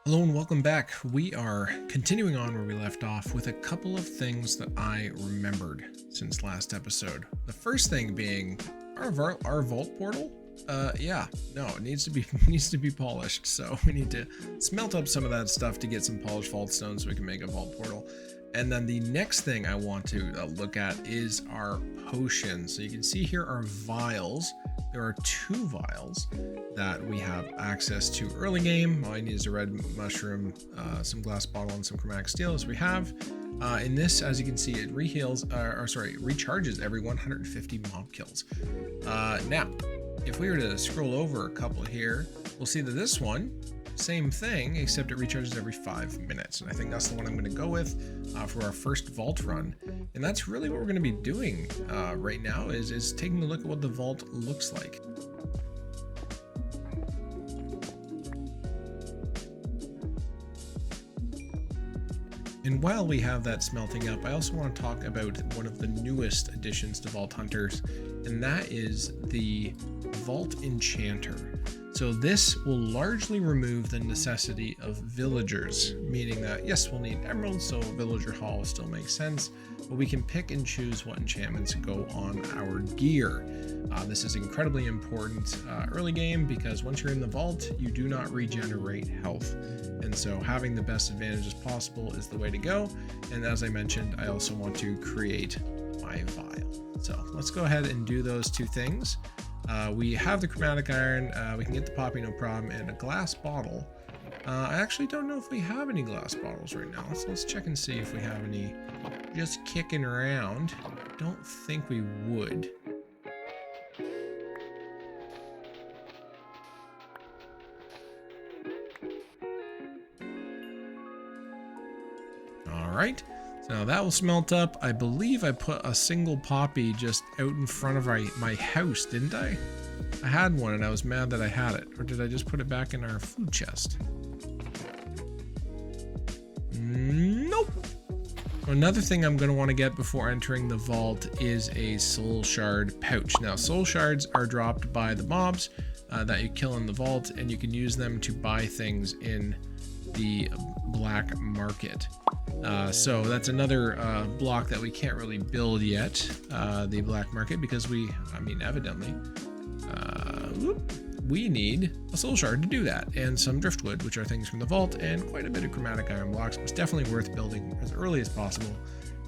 Hello and welcome back. We are continuing on where we left off with a couple of things that I remembered since last episode. The first thing being our vault portal. It needs to be polished. So we need to smelt up some of that stuff to get some polished vault stones so we can make a vault portal. And then the next thing I want to look at is our potions. So you can see here our vials. There are 2 vials that we have access to early game. All I need is a red mushroom, some glass bottle, and some chromatic steel, as we have. In this, as you can see, it recharges every 150 mob kills. Now, if we were to scroll over a couple here, we'll see that this one, same thing, except it recharges every 5 minutes. And I think that's the one I'm going to go with for our first vault run. And that's really what we're going to be doing right now is taking a look at what the vault looks like. And while we have that smelting up, I also want to talk about one of the newest additions to Vaulthunters, and that is the Vault Enchanter. So this will largely remove the necessity of villagers, meaning that yes, we'll need emeralds, so villager hall still makes sense, but we can pick and choose what enchantments go on our gear. This is incredibly important early game because once you're in the vault, you do not regenerate health. And so having the best advantages possible is the way to go. And as I mentioned, I also want to create my vial. So let's go ahead and do those 2 things. We have the chromatic iron, we can get the poppy no problem, and a glass bottle. I actually don't know if we have any glass bottles right now. Let's check and see if we have any just kicking around. Don't think we would. Alright, so now that will smelt up. I believe I put a single poppy just out in front of my house, didn't I? I had one and I was mad that I had it. Or did I just put it back in our food chest? Nope. Another thing I'm going to want to get before entering the vault is a soul shard pouch. Now, soul shards are dropped by the mobs that you kill in the vault, and you can use them to buy things in the black market. So that's another block that we can't really build yet, the black market, because evidently, we need a soul shard to do that, and some driftwood, which are things from the vault, and quite a bit of chromatic iron blocks. It's definitely worth building as early as possible,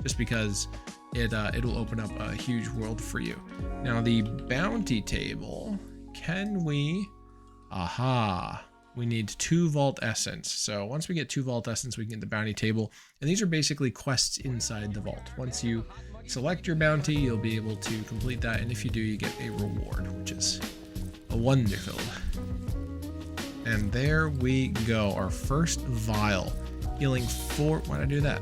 just because it'll open up a huge world for you. Now, the bounty table, can we... Aha! We need 2 vault essence. So once we get 2 vault essence, we can get the bounty table. And these are basically quests inside the vault. Once you select your bounty, you'll be able to complete that. And if you do, you get a reward, which is wonderful. And there we go. Our first vial, healing 4. Why'd I do that?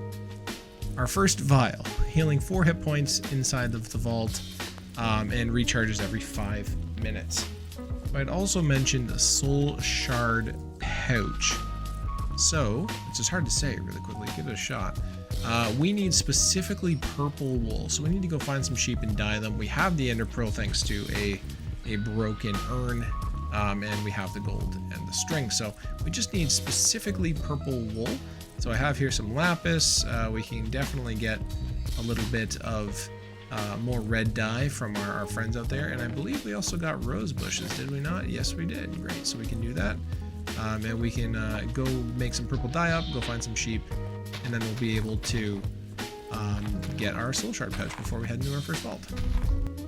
Our first vial, healing 4 hit points inside of the vault, and recharges every 5 minutes. I'd also mentioned a soul shard pouch. So, it's just hard to say really quickly. Give it a shot. We need specifically purple wool. So we need to go find some sheep and dye them. We have the ender pearl thanks to a broken urn. And we have the gold and the string. So we just need specifically purple wool. So I have here some lapis. We can definitely get a little bit of more red dye from our friends out there, and I believe we also got rose bushes, did we not? Yes, we did. Great, so we can do that, and we can go make some purple dye up, go find some sheep, and then we'll be able to get our soul shard pouch before we head into our first vault.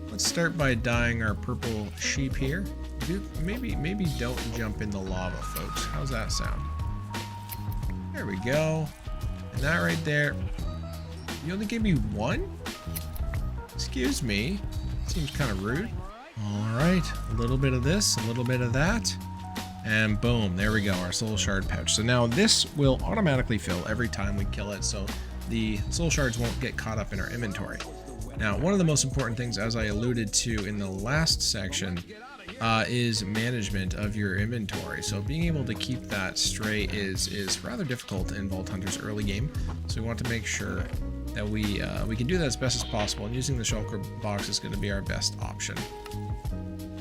Let's start by dyeing our purple sheep here. Maybe don't jump in the lava, folks. How's that sound? There we go. And that right there. You only gave me 1? Excuse me. Seems kind of rude. Alright, a little bit of this, a little bit of that, and boom, there we go, our soul shard pouch. So now this will automatically fill every time we kill it, so the soul shards won't get caught up in our inventory. Now, one of the most important things, as I alluded to in the last section, is management of your inventory. So being able to keep that straight is rather difficult in Vaulthunters early game, so we want to make sure that we can do that as best as possible, and using the shulker box is going to be our best option.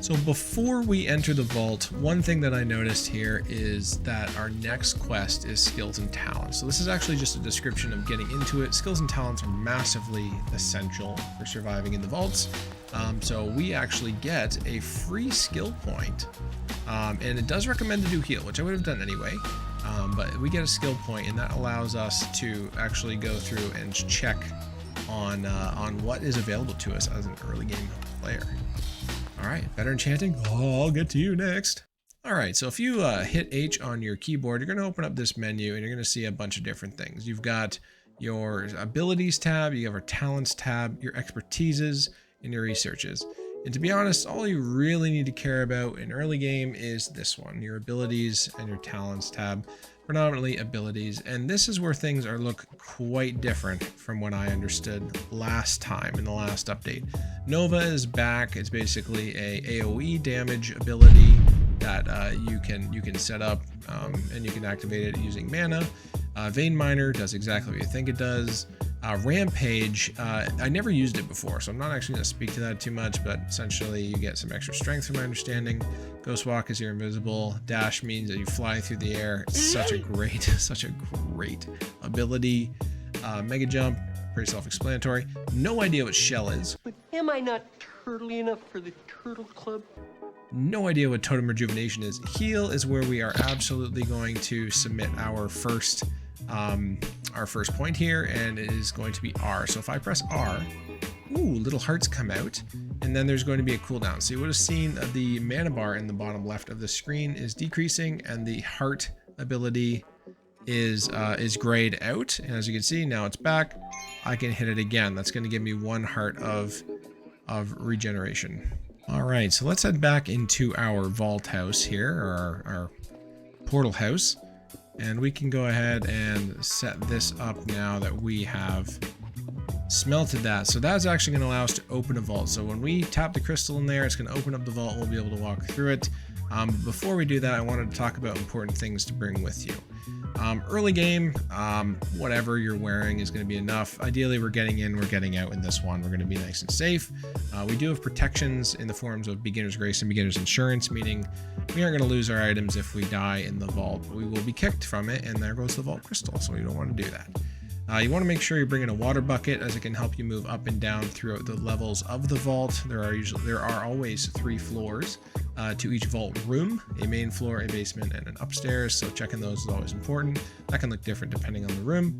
So before we enter the vault, one thing that I noticed here is that our next quest is skills and talents. So this is actually just a description of getting into it. Skills and talents are massively essential for surviving in the vaults. So we actually get a free skill point, and it does recommend to do heal, which I would have done anyway. But we get a skill point, and that allows us to actually go through and check on what is available to us as an early game player. All right, better enchanting. Oh, I'll get to you next. All right, so if you hit H on your keyboard, you're going to open up this menu, and you're going to see a bunch of different things. You've got your abilities tab, you have our talents tab, your expertises, and your researches. And to be honest, all you really need to care about in early game is this one, your abilities and your talents tab, predominantly abilities. And this is where things look quite different from what I understood last time in the last update. Nova is back. It's basically a AoE damage ability that you can set up and you can activate it using mana. Vein Miner does exactly what you think it does. Rampage, I never used it before, so I'm not actually going to speak to that too much, but essentially you get some extra strength from my understanding. Ghost Walk is you're invisible. Dash means that you fly through the air. It's such a great ability. Mega Jump, pretty self-explanatory. No idea what Shell is. But am I not turtly enough for the Turtle Club? No idea what Totem Rejuvenation is. Heal is where we are absolutely going to submit our first point here, and it is going to be R. So if I press R, ooh, little hearts come out, and then there's going to be a cooldown. So you would have seen the mana bar in the bottom left of the screen is decreasing, and the heart ability is grayed out. And as you can see, now it's back. I can hit it again. That's going to give me 1 heart of regeneration. All right, so let's head back into our vault house here, or our portal house. And we can go ahead and set this up now that we have smelted that. So that's actually going to allow us to open a vault. So when we tap the crystal in there, it's going to open up the vault. We'll be able to walk through it. Before we do that, I wanted to talk about important things to bring with you. Early game, whatever you're wearing is going to be enough. Ideally, we're getting in, we're getting out in this one. We're going to be nice and safe. We do have protections in the forms of Beginner's Grace and Beginner's Insurance, meaning we aren't going to lose our items if we die in the vault. We will be kicked from it, and there goes the vault crystal, so we don't want to do that. You want to make sure you bring in a water bucket, as it can help you move up and down throughout the levels of the vault. There are always 3 floors to each vault room: a main floor, a basement, and an upstairs. So checking those is always important. That can look different depending on the room.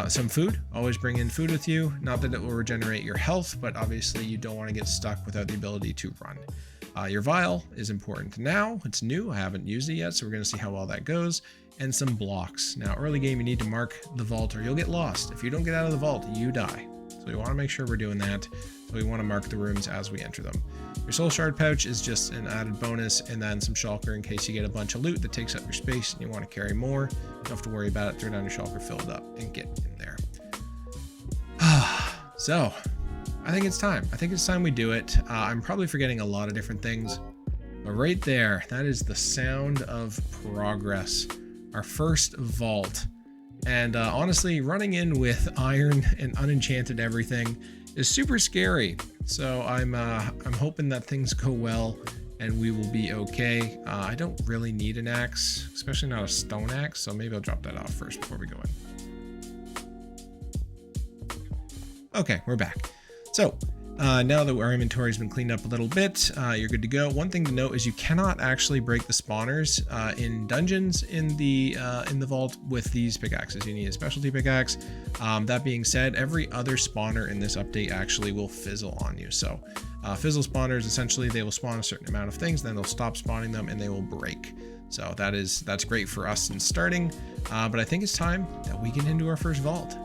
Some food, always bring in food with you. Not that it will regenerate your health, but obviously you don't want to get stuck without the ability to run. Your vial is important now. It's new. I haven't used it yet, so we're going to see how well that goes. And some blocks. Now, early game, you need to mark the vault or you'll get lost. If you don't get out of the vault, you die. So we want to make sure we're doing that. So we want to mark the rooms as we enter them. Your soul shard pouch is just an added bonus, and then some shulker in case you get a bunch of loot that takes up your space and you want to carry more. You don't have to worry about it. Throw down your shulker, fill it up, and get in there. So, I think it's time. I think it's time we do it. I'm probably forgetting a lot of different things, but right there, that is the sound of progress. Our first vault. And honestly, running in with iron and unenchanted everything is super scary. So I'm hoping that things go well and we will be okay. I don't really need an axe, especially not a stone axe, so maybe I'll drop that off first before we go in. Okay, we're back. So now that our inventory has been cleaned up a little bit, you're good to go. One thing to note is you cannot actually break the spawners in dungeons in the vault with these pickaxes. You need a specialty pickaxe. That being said, every other spawner in this update actually will fizzle on you. So fizzle spawners, essentially they will spawn a certain amount of things, then they'll stop spawning them and they will break. So that's great for us in starting, but I think it's time that we get into our first vault.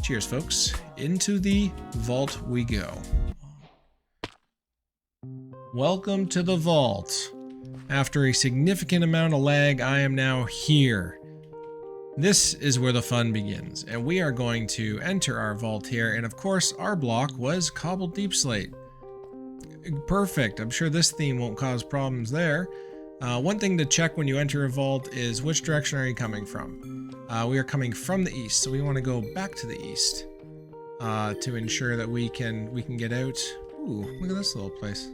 Cheers, folks. Into the vault we go. Welcome to the vault. After a significant amount of lag, I am now here. This is where the fun begins, and we are going to enter our vault here, and of course, our block was cobbled deep slate. Perfect. I'm sure this theme won't cause problems there. One thing to check when you enter a vault is which direction are you coming from? We are coming from the east, so we want to go back to the east to ensure that we can get out. Ooh, look at this little place.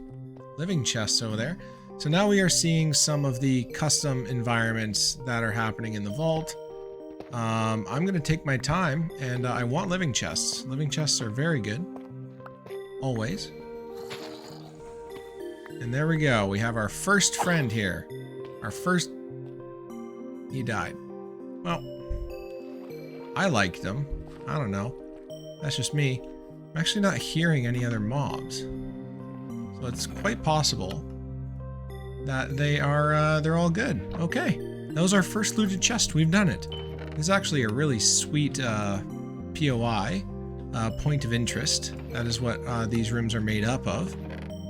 Living chests over there. So now we are seeing some of the custom environments that are happening in the vault. I'm going to take my time, and I want living chests. Living chests are very good. Always. And there we go. We have our first friend here. Our first... He died. Well, I liked him. I don't know. That's just me. I'm actually not hearing any other mobs. So it's quite possible that they're all good. Okay. That was our first looted chest. We've done it. This is actually a really sweet POI, point of interest. That is what these rooms are made up of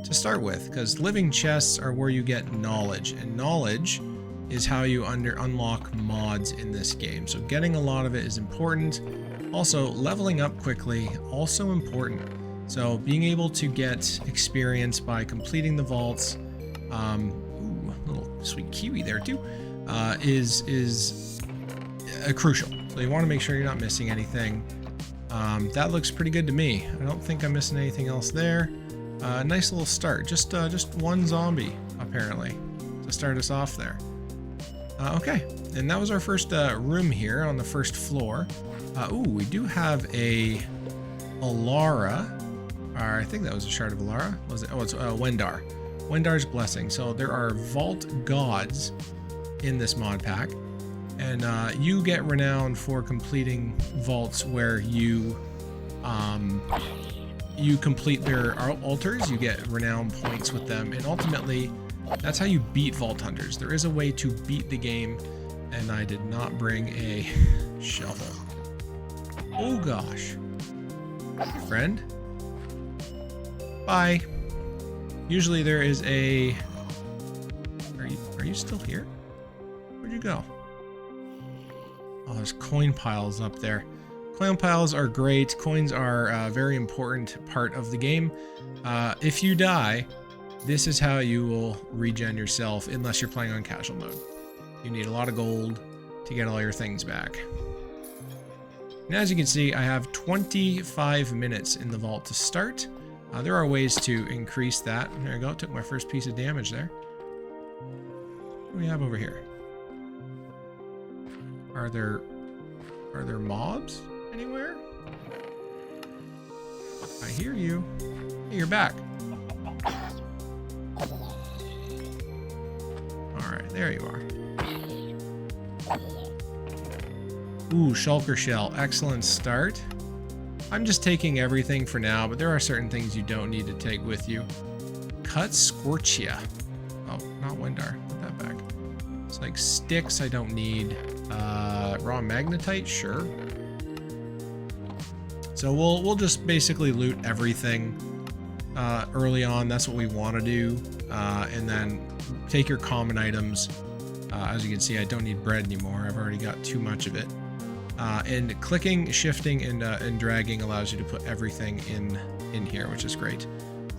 to start with, because living chests are where you get knowledge, and knowledge is how you unlock mods in this game. So getting a lot of it is important. Also, leveling up quickly, also important. So being able to get experience by completing the vaults, ooh, little sweet kiwi there too, is crucial. So you want to make sure you're not missing anything. That looks pretty good to me. I don't think I'm missing anything else there. Nice little start. Just one zombie apparently to start us off there. Okay, and that was our first room here on the first floor. Ooh, we do have a Alara. I think that was a shard of Alara. Was it? Oh, it's Wendar. Wendar's Blessing. So there are vault gods in this mod pack, and you get renowned for completing vaults where you complete their altars. You get renown points with them, and ultimately that's how you beat Vaulthunters. There is a way to beat the game, and I did not bring a shovel. Oh gosh. Friend? Bye. Usually there is a... Are you still here? Where'd you go? Oh, there's coin piles up there. Coin piles are great. Coins are a very important part of the game. If you die, this is how you will regen yourself, unless you're playing on casual mode. You need a lot of gold to get all your things back. And as you can see, I have 25 minutes in the vault to start. There are ways to increase that. There I go. Took my first piece of damage there. What do we have over here? Are there mobs anywhere? I hear you. Hey, you're back. Alright, there you are. Ooh, Shulker Shell. Excellent start. I'm just taking everything for now, but there are certain things you don't need to take with you. Cut Scorchia. Oh, not Wendar. Put that back. It's like sticks I don't need. Raw Magnetite? Sure. So we'll just basically loot everything early on. That's what we want to do. And then take your common items. As you can see, I don't need bread anymore. I've already got too much of it. And clicking, shifting, and dragging allows you to put everything in here, which is great.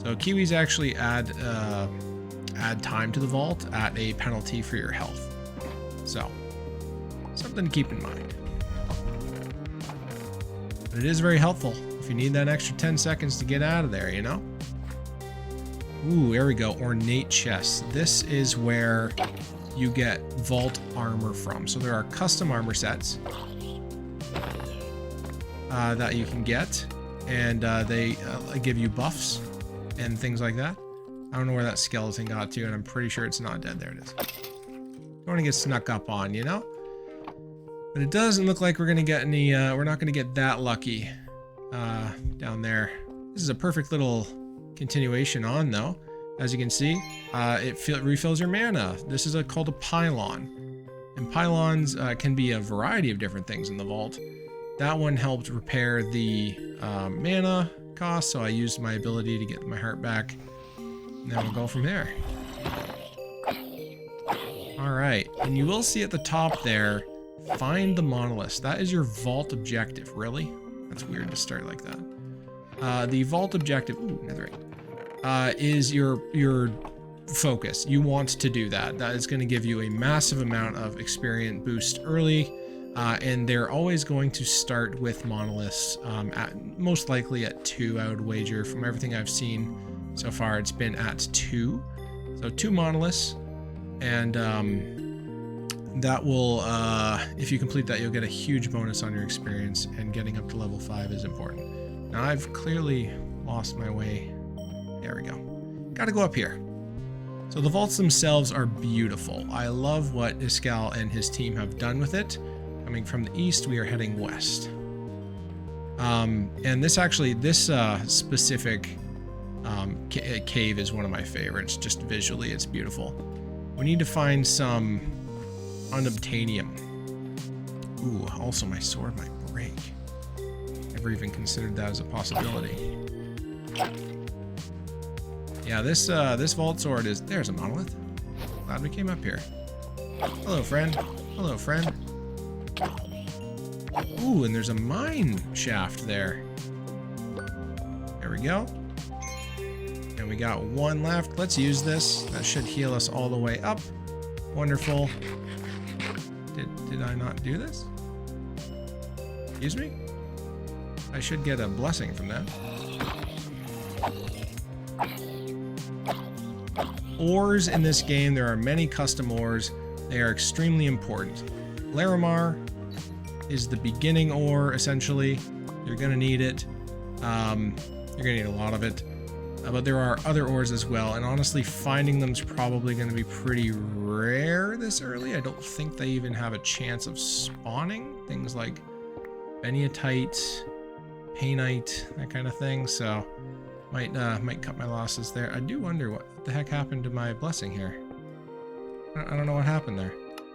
So kiwis actually add time to the vault at a penalty for your health. So something to keep in mind. But it is very helpful if you need that extra 10 seconds to get out of there, you know? Ooh, there we go. Ornate chests. This is where you get vault armor from. So there are custom armor sets that you can get, and they give you buffs and things like that. I don't know where that skeleton got to, and I'm pretty sure it's not dead. There it is. Don't want to get snuck up on, you know? But it doesn't look like we're gonna get any, we're not gonna get that lucky down there. This is a perfect little continuation on, though. As you can see, it refills your mana. This is called a pylon. And pylons can be a variety of different things in the vault. That one helped repair the mana cost, so I used my ability to get my heart back. And then we'll go from there. Alright, and you will see at the top there, find the monoliths. That is your vault objective. Really? That's weird to start like that. The vault objective, ooh, netherite, is your focus. You want to do that. That is going to give you a massive amount of experience boost early. And they're always going to start with monoliths, most likely at 2, I would wager. From everything I've seen so far, it's been at 2. So 2 monoliths, and that will, if you complete that, you'll get a huge bonus on your experience, and getting up to level 5 is important. Now I've clearly lost my way. There we go. Gotta go up here. So the vaults themselves are beautiful. I love what Iskal and his team have done with it. Coming from the east, we are heading west. And this specific cave is one of my favorites. Just visually, it's beautiful. We need to find some unobtainium. Ooh, also my sword might break. Never even considered that as a possibility. Yeah, this vault sword is... There's a monolith. Glad we came up here. Hello, friend. Hello, friend. Ooh, and there's a mine shaft there. There we go. And we got 1 left. Let's use this. That should heal us all the way up. Wonderful. Did I not do this? Excuse me? I should get a blessing from that. Ores in this game, there are many custom ores. They are extremely important. Larimar is the beginning ore, essentially. You're gonna need it. You're gonna need a lot of it. But there are other ores as well, and honestly, finding them is probably gonna be pretty rare this early. I don't think they even have a chance of spawning. Things like Beniatite, Painite, that kind of thing. So might cut my losses there. I do wonder what the heck happened to my blessing here. I don't know what happened there.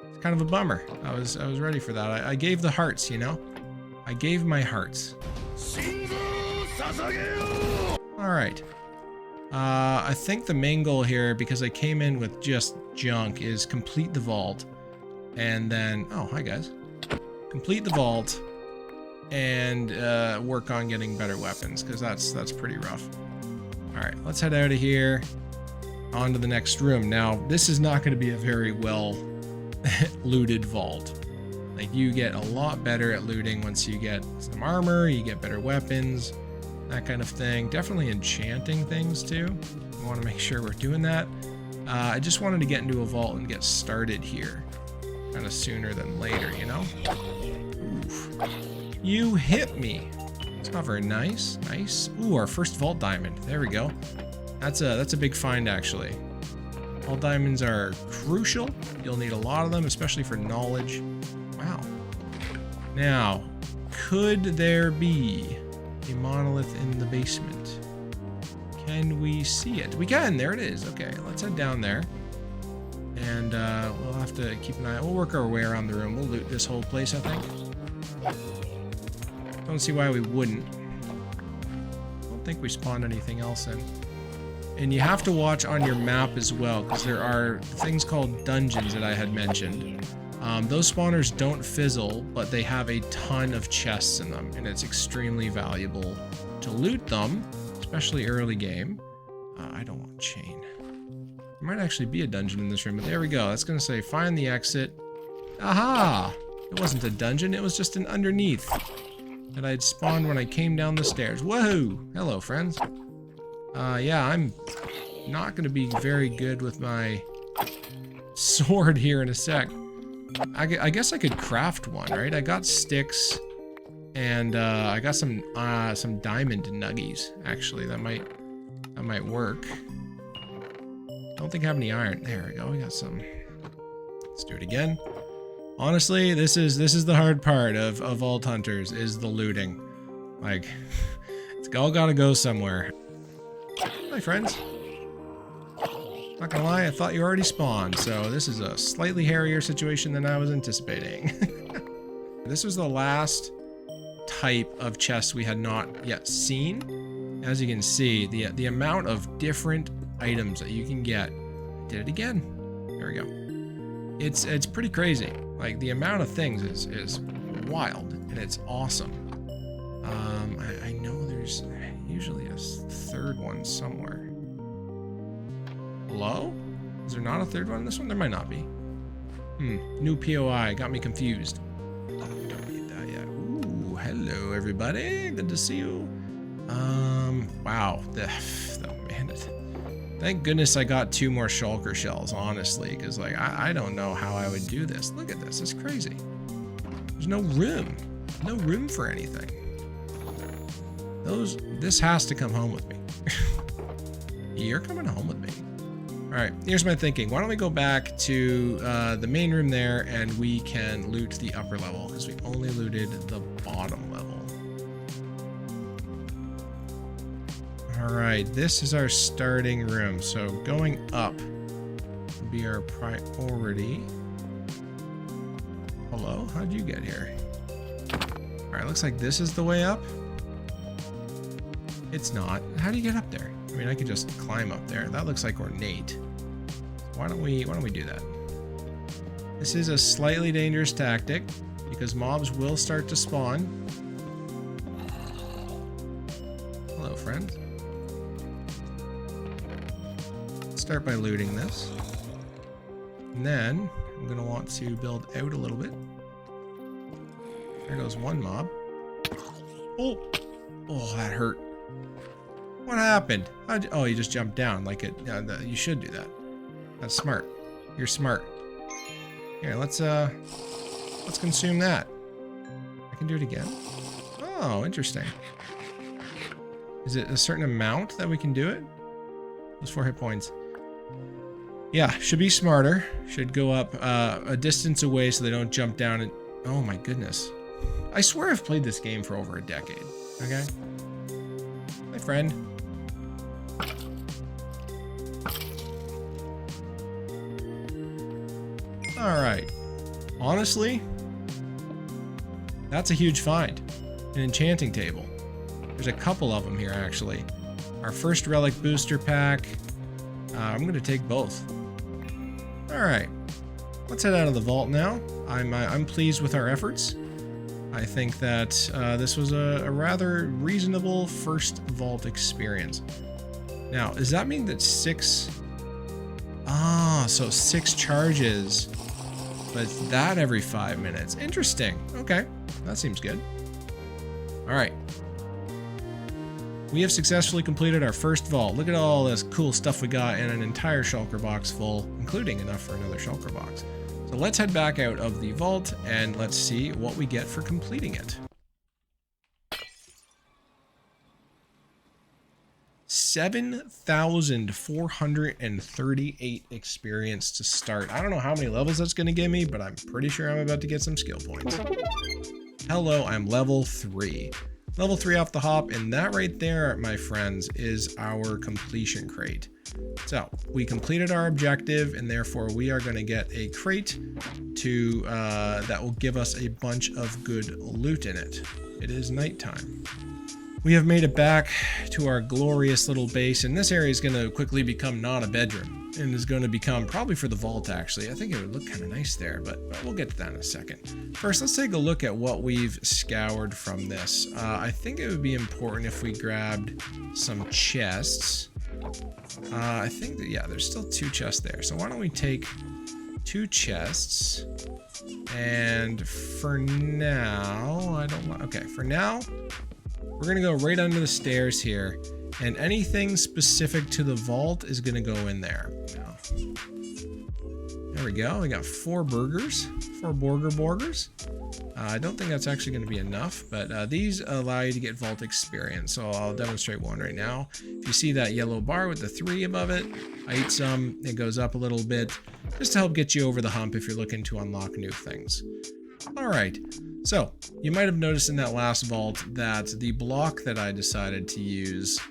It's kind of a bummer. I was ready for that. I gave the hearts, you know? I gave my hearts. Alright. I think the main goal here, because I came in with just junk, is complete the vault. And then... Oh, hi guys. Complete the vault. And work on getting better weapons, because that's pretty rough. Alright, let's head out of here. On to the next room. Now, this is not going to be a very well looted vault. Like, you get a lot better at looting once you get some armor, you get better weapons, that kind of thing. Definitely enchanting things too. We want to make sure we're doing that. I just wanted to get into a vault and get started here. Kind of sooner than later, you know? Oof. You hit me. It's not very nice. Nice. Ooh, our first vault diamond. There we go. That's a big find, actually. Vault diamonds are crucial. You'll need a lot of them, especially for knowledge. Wow. Now, could there be a monolith in the basement? Can we see it? We can. There it is. Okay, let's head down there. And we'll have to keep an eye. We'll work our way around the room. We'll loot this whole place, I think. Don't see why we wouldn't. Don't think we spawned anything else in. And you have to watch on your map as well, because there are things called dungeons that I had mentioned. Those spawners don't fizzle, but they have a ton of chests in them, and it's extremely valuable to loot them, especially early game. I don't want chain. There might actually be a dungeon in this room, but there we go. That's going to say, find the exit. Aha! It wasn't a dungeon, it was just an underneath that I'd spawned when I came down the stairs. Whoa! Hello, friends. Yeah, I'm not going to be very good with my sword here in a sec. I guess I could craft one, right? I got sticks, and I got some diamond nuggies. Actually, that might work. Don't think I have any iron. There we go. We got some. Let's do it again. Honestly, this is the hard part of Vaulthunters, is the looting. Like, it's all got to go somewhere. Hi, friends. Not gonna lie, I thought you already spawned, so this is a slightly hairier situation than I was anticipating. This was the last type of chest we had not yet seen. As you can see, the amount of different items that you can get. Did it again. There we go. It's pretty crazy. Like, the amount of things is wild, and it's awesome. I know there's usually a third one somewhere. Hello? Is there not a third one in this one? There might not be. New POI. Got me confused. don't need that yet. Ooh, hello everybody. Good to see you. Wow. The bandit. Thank goodness I got 2 more shulker shells, honestly, because like I don't know how I would do this. Look at this. It's crazy. There's no room. No room for anything. This has to come home with me. You're coming home with me. All right, here's my thinking. Why don't we go back to the main room there and we can loot the upper level because we only looted the bottom level. All right, this is our starting room. So going up will be our priority. Hello, how'd you get here? All right, looks like this is the way up. It's not. How do you get up there? I mean, I could just climb up there. That looks like ornate. Why don't we do that? This is a slightly dangerous tactic because mobs will start to spawn. Hello, friend. Let's start by looting this. And then I'm gonna want to build out a little bit. There goes one mob. Oh, that hurt. What happened? Oh, you just jumped down like it. Yeah, you should do that. That's smart. You're smart. Here, let's consume that. I can do it again. Oh, interesting. Is it a certain amount that we can do it? Those 4 hit points. Yeah, should be smarter. Should go up a distance away so they don't jump down and. Oh my goodness. I swear I've played this game for over a decade. Okay. My friend. All right. Honestly, that's a huge find. An enchanting table. There's a couple of them here, actually. Our first relic booster pack. I'm going to take both. All right. Let's head out of the vault now. I'm pleased with our efforts. I think that this was a rather reasonable first vault experience. Now, does that mean that 6... Ah, so 6 charges. But it's that every 5 minutes. Interesting. Okay, that seems good. All right. We have successfully completed our first vault. Look at all this cool stuff we got in an entire shulker box full, including enough for another shulker box. So let's head back out of the vault and let's see what we get for completing it. 7,438 experience to start. I don't know how many levels that's going to give me, but I'm pretty sure I'm about to get some skill points. Hello, I'm level 3. Level 3 off the hop, and that right there, my friends, is our completion crate. So we completed our objective, and therefore we are going to get a crate to that will give us a bunch of good loot in it. It is nighttime. We have made it back to our glorious little base, and this area is going to quickly become not a bedroom, and is going to become probably for the vault, actually. I think it would look kind of nice there, but we'll get to that in a second. First, let's take a look at what we've scoured from this. I think it would be important if we grabbed some chests. I think that, yeah, there's still 2 chests there, so why don't we take 2 chests, and for now, for now, we're going to go right under the stairs here, and anything specific to the vault is going to go in there. There we go. We got 4 burgers, 4 burgers. I don't think that's actually going to be enough, but these allow you to get vault experience, so I'll demonstrate one right now. If you see that yellow bar with the 3 above it, I ate some. It goes up a little bit, just to help get you over the hump if you're looking to unlock new things. All right. So, you might have noticed in that last vault that the block that I decided to use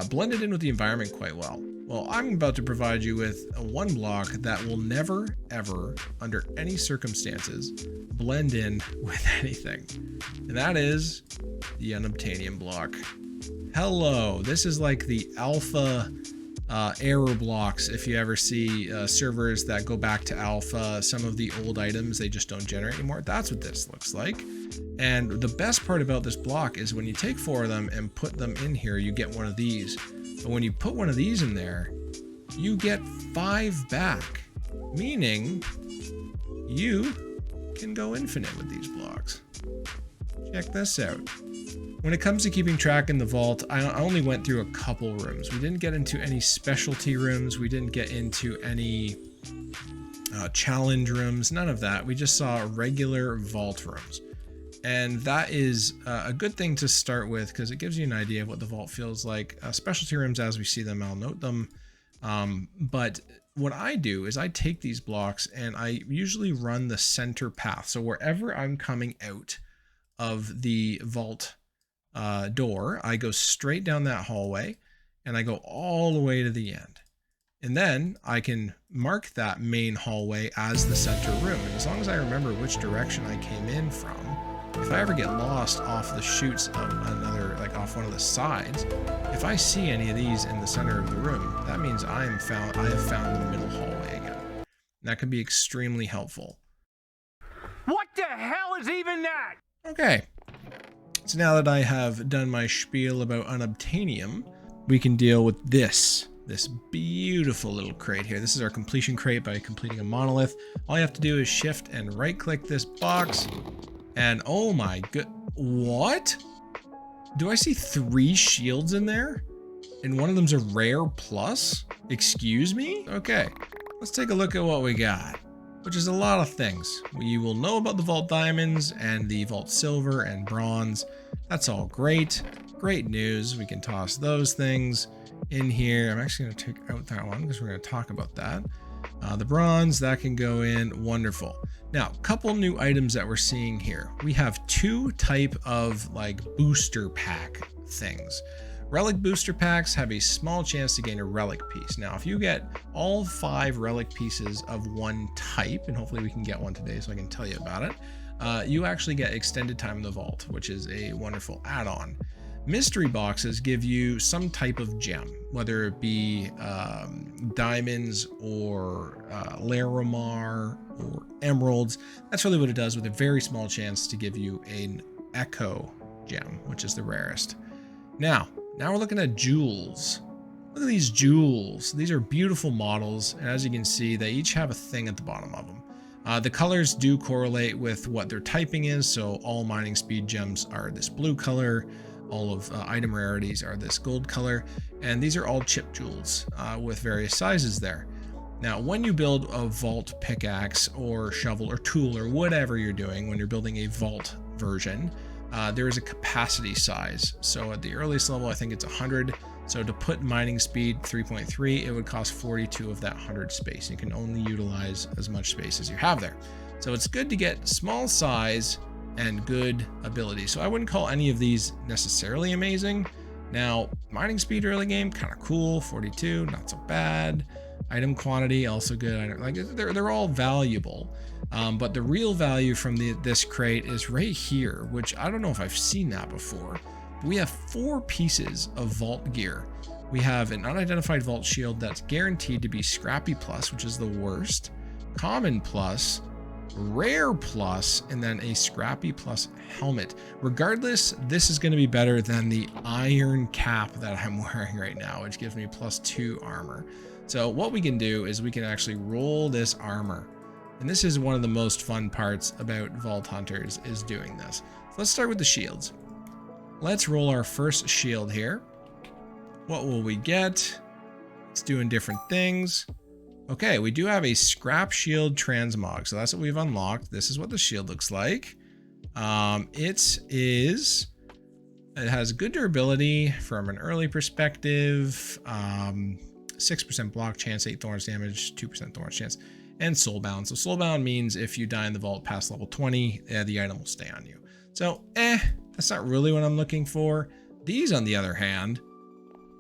blended in with the environment quite well. Well, I'm about to provide you with one block that will never, ever, under any circumstances, blend in with anything. And that is the unobtainium block. Hello, this is like the alpha error blocks. If you ever see servers that go back to alpha, some of the old items, they just don't generate anymore. That's what this looks like. And the best part about this block is when you take 4 of them and put them in here, you get one of these. But when you put one of these in there, you get 5 back, meaning you can go infinite with these blocks. Check this out. When it comes to keeping track in the vault, I only went through a couple rooms. We didn't get into any specialty rooms. We didn't get into any challenge rooms, none of that. We just saw regular vault rooms. And that is a good thing to start with because it gives you an idea of what the vault feels like. Specialty rooms, as we see them, I'll note them. But what I do is I take these blocks and I usually run the center path. So wherever I'm coming out of the vault door, I go straight down that hallway and I go all the way to the end. And then I can mark that main hallway as the center room. And as long as I remember which direction I came in from, if I ever get lost off the chutes of another, like off one of the sides, if I see any of these in the center of the room, that means I have found the middle hallway again. And that can be extremely helpful. What the hell is even that? Okay. So now that I have done my spiel about unobtainium, we can deal with this beautiful little crate here. This is our completion crate by completing a monolith. All you have to do is shift and right click this box. And oh my good, what? Do I see 3 shields in there? And one of them's a rare plus? Excuse me? Okay, let's take a look at what we got, which is a lot of things. We will know about the vault diamonds and the vault silver and bronze. That's all great. Great news. We can toss those things in here. I'm actually going to take out that one because we're going to talk about that. The bronze, that can go in. Wonderful. Now, a couple new items that we're seeing here. We have 2 type of like booster pack things. Relic booster packs have a small chance to gain a relic piece. Now, if you get all 5 relic pieces of one type, and hopefully we can get one today so I can tell you about it, you actually get extended time in the vault, which is a wonderful add-on. Mystery boxes give you some type of gem, whether it be diamonds or Larimar or emeralds. That's really what it does, with a very small chance to give you an echo gem, which is the rarest. Now we're looking at jewels. Look at these jewels. These are beautiful models, and as you can see, they each have a thing at the bottom of them. The colors do correlate with what their typing is, so all mining speed gems are this blue color. All of item rarities are this gold color, and these are all chip jewels with various sizes there. Now, when you build a vault pickaxe or shovel or tool or whatever you're doing, when you're building a vault version, there is a capacity size. So at the earliest level, I think it's 100. So to put mining speed 3.3, it would cost 42 of that 100 space. You can only utilize as much space as you have there. So it's good to get small size and good ability. So I wouldn't call any of these necessarily amazing. Now, mining speed early game, kind of cool, 42, not so bad. Item quantity, also good. Like they're all valuable. But the real value from this crate is right here, which I don't know if I've seen that before. We have 4 pieces of vault gear. We have an unidentified vault shield that's guaranteed to be Scrappy Plus, which is the worst, Common Plus, Rare Plus, and then a Scrappy Plus helmet. Regardless, this is going to be better than the iron cap that I'm wearing right now, which gives me +2 armor. So what we can do is we can actually roll this armor. And this is one of the most fun parts about Vaulthunters, is doing this. So let's start with the shields. Let's roll our first shield here. What will we get? It's doing different things. Okay, we do have a scrap shield transmog, so that's what we've unlocked. This is what the shield looks like. It has good durability from an early perspective, 6% block chance, 8 thorns damage, 2% thorns chance, and soulbound. So soulbound means if you die in the vault past level 20, the item will stay on you. So, that's not really what I'm looking for. These, on the other hand,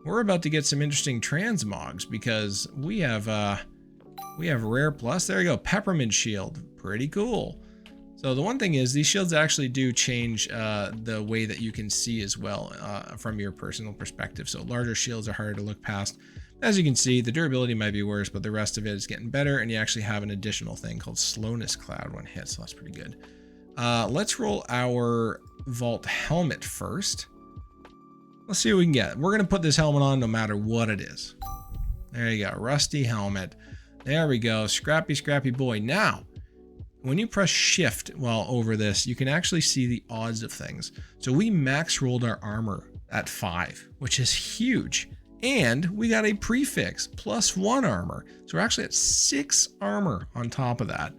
we're about to get some interesting transmogs because we have Rare Plus. There you go, Peppermint Shield, pretty cool. So the one thing is these shields actually do change the way that you can see as well from your personal perspective. So larger shields are harder to look past. As you can see, the durability might be worse, but the rest of it is getting better, and you actually have an additional thing called Slowness Cloud when hit, so that's pretty good. Let's roll our Vault helmet first. Let's see what we can get. We're going to put this helmet on no matter what it is. There you go, rusty helmet. There we go, scrappy boy. Now, When you press shift while over this, you can actually see the odds of things. So we max rolled our armor at 5, which is huge. And we got a prefix +1 armor. So we're actually at 6 armor on top of that,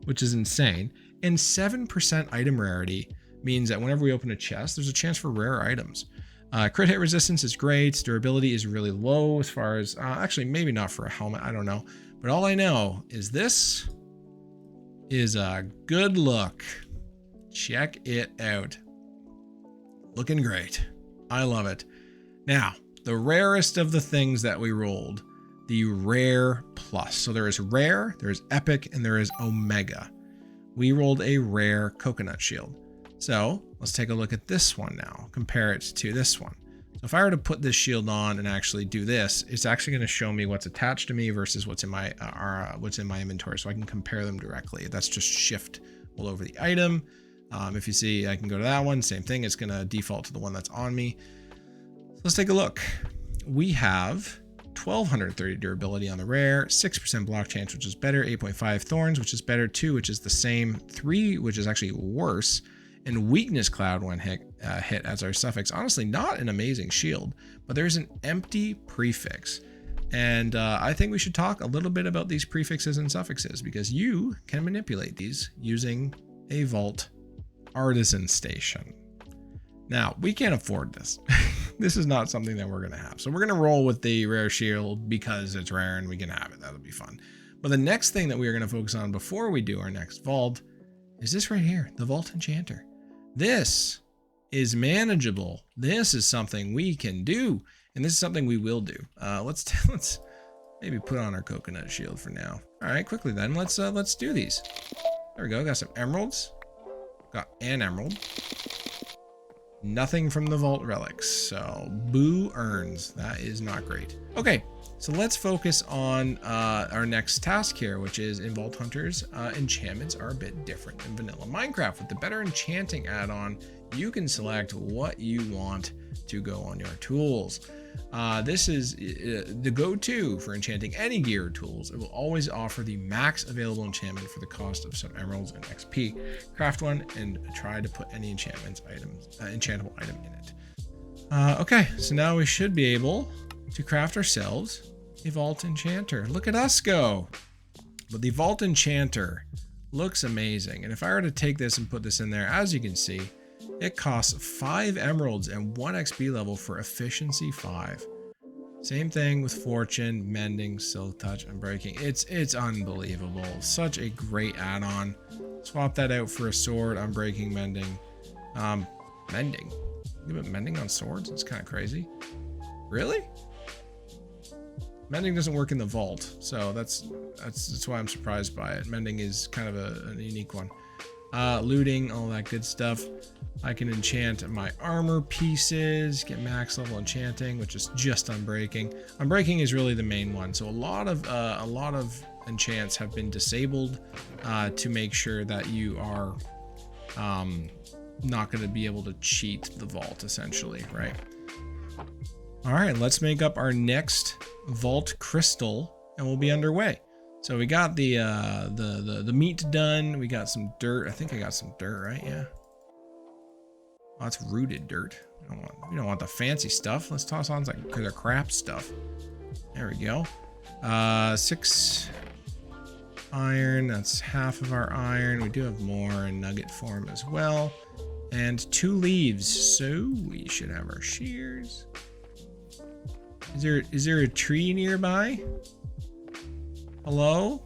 which is insane. And 7% item rarity means that whenever we open a chest, there's a chance for rare items. Crit hit resistance is great. Durability is really low as far as, actually maybe not for a helmet, I don't know. But all I know is this is a good look. Check it out. Looking great. I love it. Now, the rarest of the things that we rolled, the rare plus. So there is rare, there is epic, and there is omega. We rolled a rare coconut shield. So let's take a look at this one now, compare it to this one. So if I were to put this shield on and actually do this, it's actually going to show me what's attached to me versus what's in my inventory, so I can compare them directly. That's just shift all over the item. If you see, I can go to that one, same thing. It's going to default to the one that's on me. So let's take a look. We have 1230 durability on the rare, 6% block chance, which is better, 8.5 thorns, which is better, 2, which is the same, 3, which is actually worse, and weakness cloud when hit as our suffix. Honestly, not an amazing shield, but there's an empty prefix. And I think we should talk a little bit about these prefixes and suffixes, because you can manipulate these using a Vault Artisan Station. Now, we can't afford this. This is not something that we're going to have. So we're going to roll with the rare shield because it's rare and we can have it. That'll be fun. But the next thing that we are going to focus on before we do our next vault is this right here, the Vault Enchanter. This is manageable. This is something we can do, and this is something we will do. Let's maybe put on our coconut shield for now. All right, quickly then, let's do these. There we go. Got some emeralds. Got an emerald. Nothing from the vault relics, so boo earns. That is not great. Okay, so let's focus on our next task here, which is in Vaulthunters. Enchantments are a bit different than vanilla Minecraft. With the better enchanting add-on, you can select what you want to go on your tools. This is the go-to for enchanting any gear or tools. It will always offer the max available enchantment for the cost of some emeralds and XP. Craft one and try to put any enchantable item in it. Okay, so now we should be able to craft ourselves a Vault Enchanter. Look at us go! But the Vault Enchanter looks amazing. And if I were to take this and put this in there, as you can see, it costs 5 emeralds and 1 XP level for efficiency 5. Same thing with fortune, mending, silk touch, and breaking. It's unbelievable. Such a great add-on. Swap that out for a sword, unbreaking, mending. Mending? You put mending on swords? That's kind of crazy. Really? Mending doesn't work in the vault, so that's why I'm surprised by it. Mending is kind of a unique one. Looting, all that good stuff. I can enchant my armor pieces, get max level enchanting, which is just unbreaking. Unbreaking is really the main one. So a lot of enchants have been disabled to make sure that you are not going to be able to cheat the vault, essentially, right? All right, let's make up our next vault crystal, and we'll be underway. So we got the meat done. We got some dirt. I think I got some dirt, right? Yeah. Oh, it's rooted dirt. We don't want the fancy stuff. Let's toss on like the crap stuff. There we go. 6 iron. That's half of our iron. We do have more in nugget form as well. And 2 leaves. So we should have our shears. Is there a tree nearby? Hello?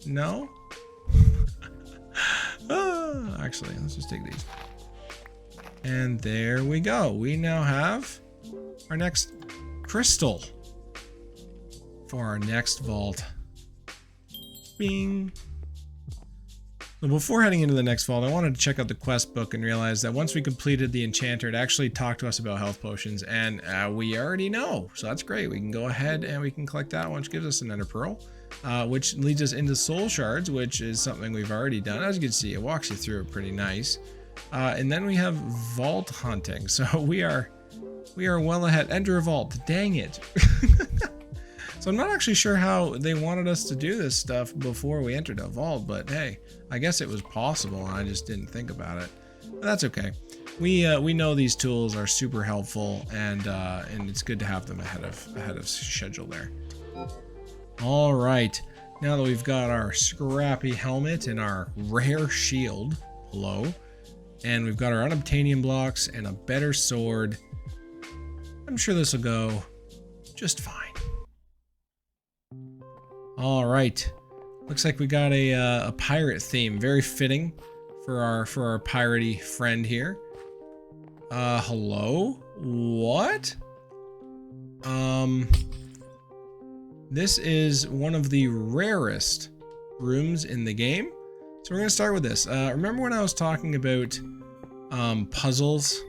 No? Actually, let's just take these. And there we go. We now have our next crystal for our next vault. Bing. So before heading into the next vault, I wanted to check out the quest book and realize that once we completed the enchanter, it actually talked to us about health potions, and we already know. So that's great. We can go ahead and we can collect that one, which gives us an ender pearl. Which leads us into soul shards, which is something we've already done. As you can see, it walks you through it pretty nice. And then we have vault hunting. So we are well ahead. Enter a vault. Dang it. So I'm not actually sure how they wanted us to do this stuff before we entered a vault, but hey, I guess it was possible and I just didn't think about it. But that's okay. We know these tools are super helpful, and it's good to have them ahead of schedule there. All right, now that we've got our scrappy helmet and our rare shield, hello, and we've got our unobtainium blocks and a better sword, I'm sure this will go just fine. All right, looks like we got a pirate theme, very fitting for our piratey friend here. Hello? What? This is one of the rarest rooms in the game. So we're gonna start with this. Remember when I was talking about puzzles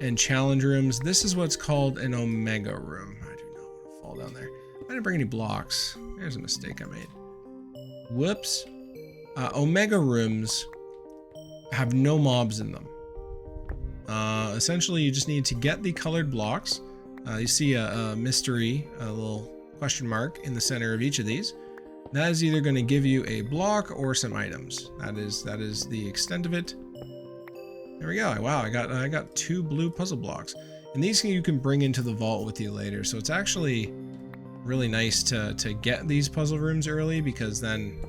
and challenge rooms? This is what's called an omega room. I do not want to fall down there. I didn't bring any blocks. There's a mistake I made. Whoops. Omega rooms have no mobs in them. Essentially, you just need to get the colored blocks. You see a mystery, a little question mark in the center of each of these. That is either going to give you a block or some items. That is the extent of it. There we go. Wow, I got 2 blue puzzle blocks, and these you can bring into the vault with you later. So it's actually really nice to get these puzzle rooms early, because then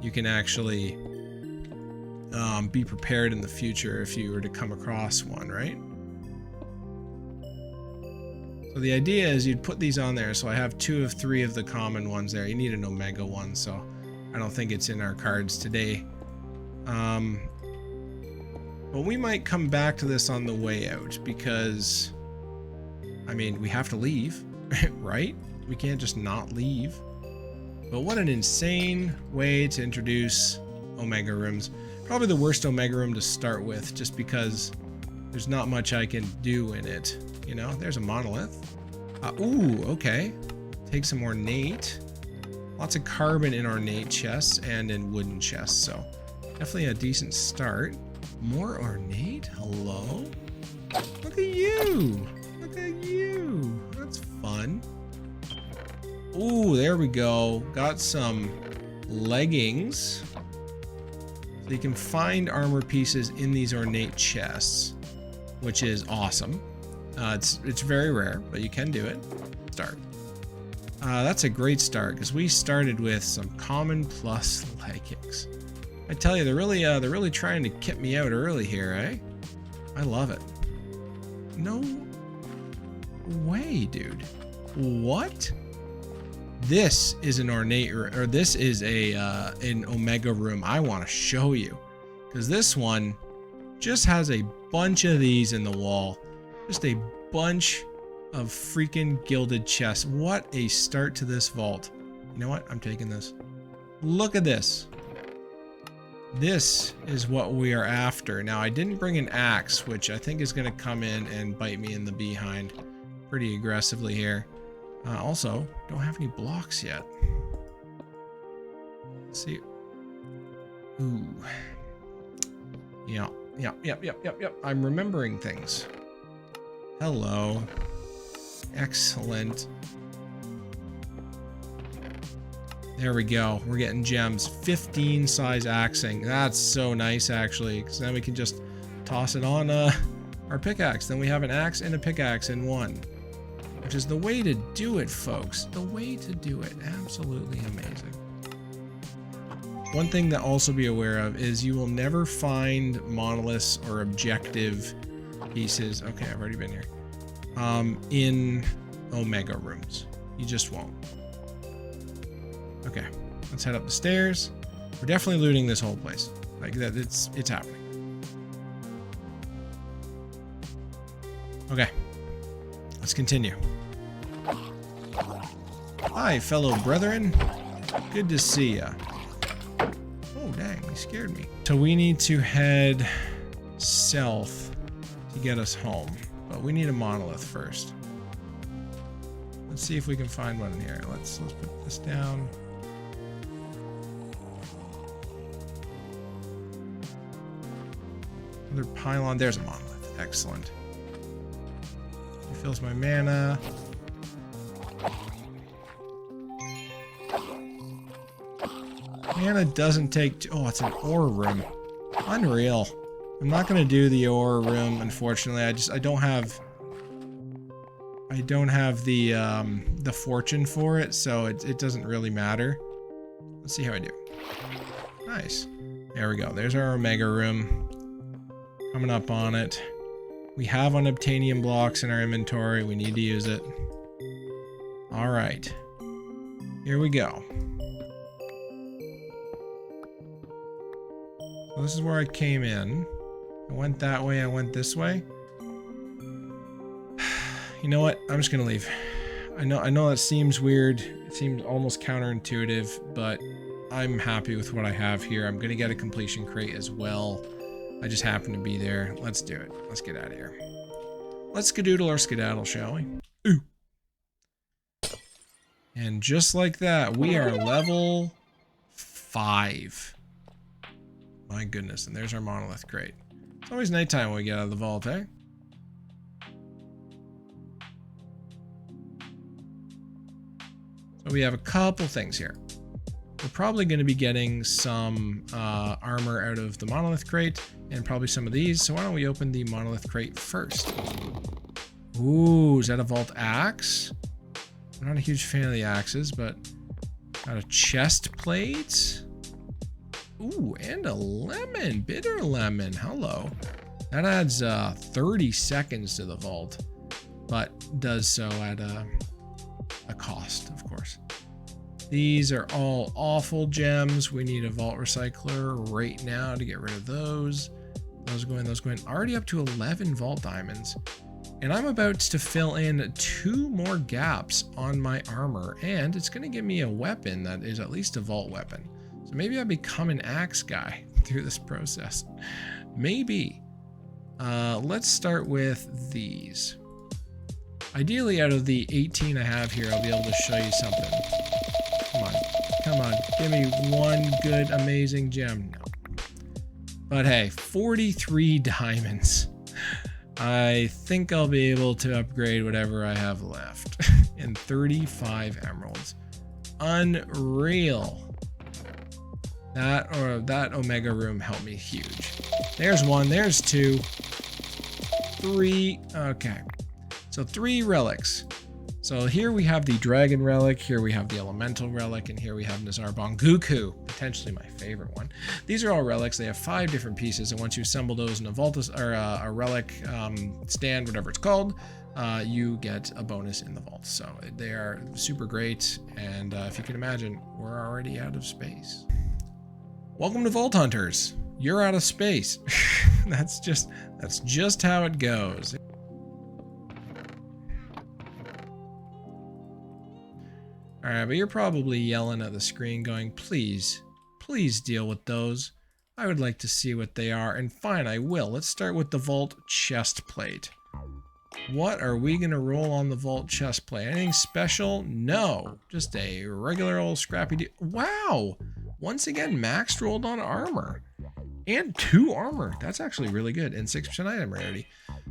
you can actually be prepared in the future if you were to come across one, right? So the idea is you'd put these on there. So I have 2 of 3 of the common ones there. You need an omega one, so I don't think it's in our cards today. But we might come back to this on the way out, because I mean, we have to leave, right? We can't just not leave. But what an insane way to introduce omega rooms. Probably the worst omega room to start with, just because there's not much I can do in it. You know, there's a monolith. Ooh, okay. Take some ornate. Lots of carbon in ornate chests and in wooden chests, so definitely a decent start. More ornate? Hello? Look at you! Look at you! That's fun. Ooh, there we go. Got some leggings. So you can find armor pieces in these ornate chests, which is awesome. It's very rare, but you can do it. Start. That's a great start, because we started with some common plus leggings. I tell you, they're really trying to kit me out early here, eh? I love it. No way, dude. What? This is an ornate, or this is an omega room I want to show you, because this one just has a bunch of these in the wall. Just a bunch of freaking gilded chests. What a start to this vault. You know what? I'm taking this. Look at this. This is what we are after. Now, I didn't bring an axe, which I think is going to come in and bite me in the behind pretty aggressively here. Also, don't have any blocks yet. Let's see. Ooh. Yep. I'm remembering things. Hello. Excellent. There we go. We're getting gems. 15 size axing. That's so nice, actually, because then we can just toss it on our pickaxe. Then we have an axe and a pickaxe in one, which is the way to do it, folks. The way to do it. Absolutely amazing. One thing to also be aware of is you will never find monoliths or objective pieces. Okay, I've already been here. In omega rooms. You just won't. Okay, let's head up the stairs. We're definitely looting this whole place. Like that, it's happening. Okay, let's continue. Hi, fellow brethren. Good to see ya. Oh, dang, he scared me. So we need to head south to get us home, but we need a monolith first. Let's see if we can find one in here. Let's put this down. Another pylon. There's a monolith. Excellent. Refills my mana. Mana doesn't take... Oh, it's an ore room. Unreal. I'm not going to do the ore room, unfortunately. I don't have... I don't have the fortune for it, so it doesn't really matter. Let's see how I do. Nice. There we go. There's our Omega room. Coming up on it. We have unobtainium blocks in our inventory. We need to use it. Alright. Here we go. So this is where I came in. I went that way, I went this way. You know what? I'm just gonna leave. I know that seems weird. It seems almost counterintuitive, but I'm happy with what I have here. I'm gonna get a completion crate as well. I just happen to be there. Let's do it. Let's get out of here. Let's skedoodle or skedaddle, shall we? Ooh. And just like that, we are level 5. My goodness, and there's our monolith crate. It's always nighttime when we get out of the vault, eh? So we have a couple things here. We're probably going to be getting some armor out of the monolith crate and probably some of these. So why don't we open the monolith crate first? Ooh, is that a vault axe? I'm not a huge fan of the axes, but got a chest plate. Ooh, and a lemon, bitter lemon. Hello. That adds 30 seconds to the vault, but does so at a cost, of course. These are all awful gems. We need a vault recycler right now to get rid of those. Those going. Already up to 11 vault diamonds. And I'm about to fill in 2 more gaps on my armor, and it's going to give me a weapon that is at least a vault weapon. So maybe I become an axe guy through this process. Maybe. Let's start with these. Ideally, out of the 18 I have here, I'll be able to show you something. Come on, give me one good, amazing gem. No. But hey, 43 diamonds. I think I'll be able to upgrade whatever I have left. And 35 emeralds. Unreal. That Omega room helped me huge. There's 1, there's 2, 3. Okay. So 3 relics. So here we have the Dragon Relic, here we have the Elemental Relic, and here we have Nazar Bongoku, potentially my favorite one. These are all relics. They have 5 different pieces, and once you assemble those in a vault or a relic stand, whatever it's called, you get a bonus in the vault. So they are super great, and if you can imagine, we're already out of space. Welcome to Vaulthunters. You're out of space. That's just how it goes. Alright, but you're probably yelling at the screen going, please deal with those. I would like to see what they are, and fine, I will. Let's start with the vault chest plate. What are we gonna roll on the vault chest plate? Anything special? No, just a regular old scrappy deal. Wow! Once again, maxed rolled on armor. And 2 armor. That's actually really good. And 6% item rarity.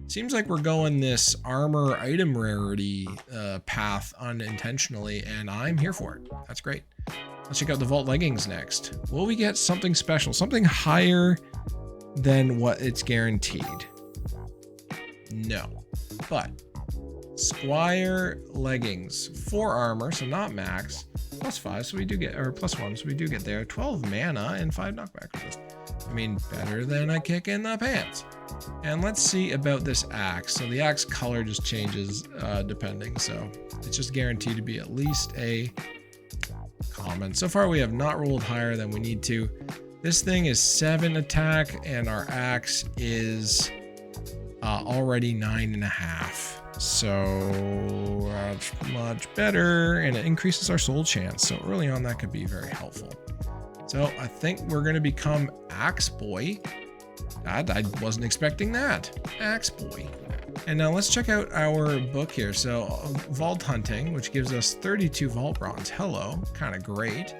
Seems like we're going this armor item rarity path unintentionally, and I'm here for it. That's great. Let's check out the vault leggings next. Will we get something special? Something higher than what it's guaranteed? No. But Squire leggings, 4 armor, so not max, +5, so we do get, or +1, so we do get there. 12 mana and 5 knockback resist. I mean, better than a kick in the pants. And let's see about this axe. So the axe color just changes depending, so it's just guaranteed to be at least a common. So far we have not rolled higher than we need to. This thing is 7 attack, and our axe is already 9.5. So that's much better, and it increases our soul chance. So early on that could be very helpful. So I think we're going to become Axe Boy. I wasn't expecting that. Axe Boy. And now let's check out our book here. So Vault Hunting, which gives us 32 Vault Bronze. Hello, kind of great.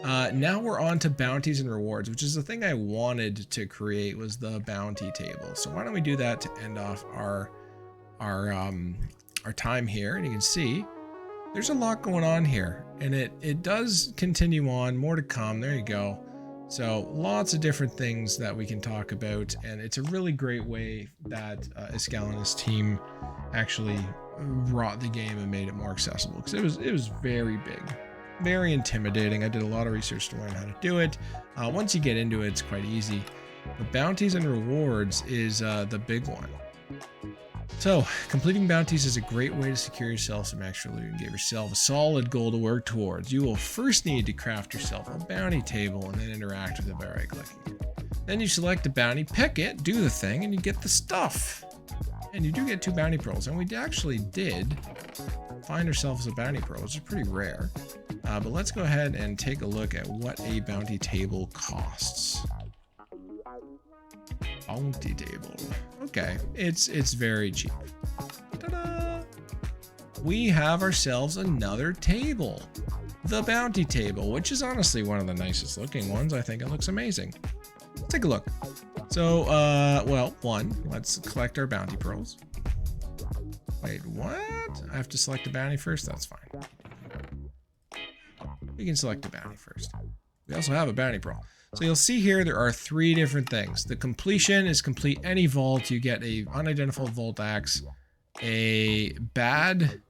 Now we're on to bounties and rewards, which is the thing I wanted to create, was the bounty table. So why don't we do that to end off our time here. And you can see there's a lot going on here, and it does continue on. More to come. There you go. So lots of different things that we can talk about, and it's a really great way that Iskall and his team actually brought the game and made it more accessible, because it was very big, very intimidating. I did a lot of research to learn how to do it. Once you get into it, it's quite easy. But bounties and rewards is the big one. So completing bounties is a great way to secure yourself some extra loot and give yourself a solid goal to work towards. You will first need to craft yourself a bounty table and then interact with it by right clicking. Then you select a bounty, pick it, do the thing, and you get the stuff. And you do get 2 bounty pearls, and we actually did find ourselves a bounty pearl, which is pretty rare. But let's go ahead and take a look at what a bounty table costs. Bounty table. Okay, it's very cheap. Ta-da! We have ourselves another table. The bounty table, which is honestly one of the nicest looking ones. I think it looks amazing. Let's take a look. So, well, one, let's collect our bounty pearls. Wait, what? I have to select a bounty first? That's fine. We can select a bounty first. We also have a bounty pearl. So you'll see here there are 3 different things. The completion is complete any vault. You get a unidentified vault axe, a bad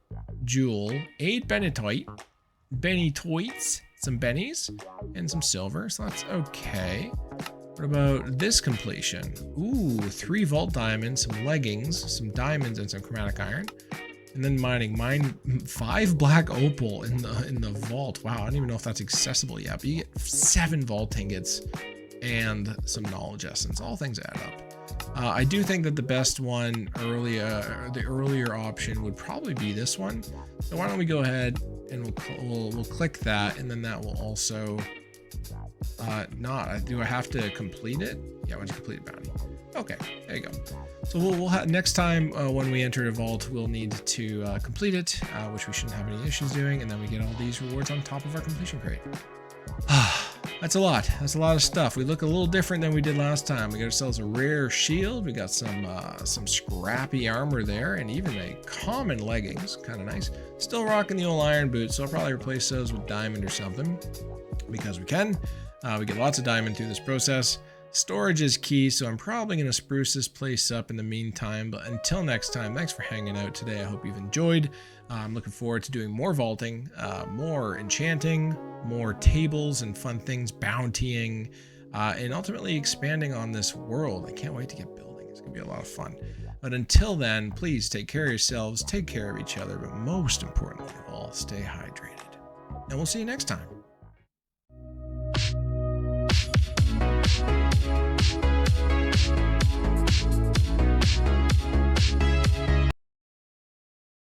jewel, 8 benitoites, some bennies, and some silver. So that's okay. What about this completion? Ooh, 3 vault diamonds, some leggings, some diamonds, and some chromatic iron. And then mine 5 black opal in the vault. Wow, I don't even know if that's accessible yet, but you get 7 vault ingots and some knowledge essence. All things add up. I do think that the best one the earlier option would probably be this one. So why don't we go ahead and we'll click that, and then that will also do I have to complete it? Yeah, I want to complete a bounty. Okay, there you go. So we'll have next time when we enter a vault, we'll need to complete it, which we shouldn't have any issues doing, and then we get all these rewards on top of our completion crate. That's a lot. That's a lot of stuff. We look a little different than we did last time. We got ourselves a rare shield. We got some scrappy armor there, and even a common leggings. Kind of nice. Still rocking the old iron boots, so I'll probably replace those with diamond or something, because we can. We get lots of diamond through this process. Storage is key, so I'm probably going to spruce this place up in the meantime. But until next time, thanks for hanging out today. I hope you've enjoyed. I'm looking forward to doing more vaulting, more enchanting, more tables and fun things, bountying, and ultimately expanding on this world. I can't wait to get building. It's going to be a lot of fun. But until then, please take care of yourselves, take care of each other, but most importantly of all, stay hydrated. And we'll see you next time.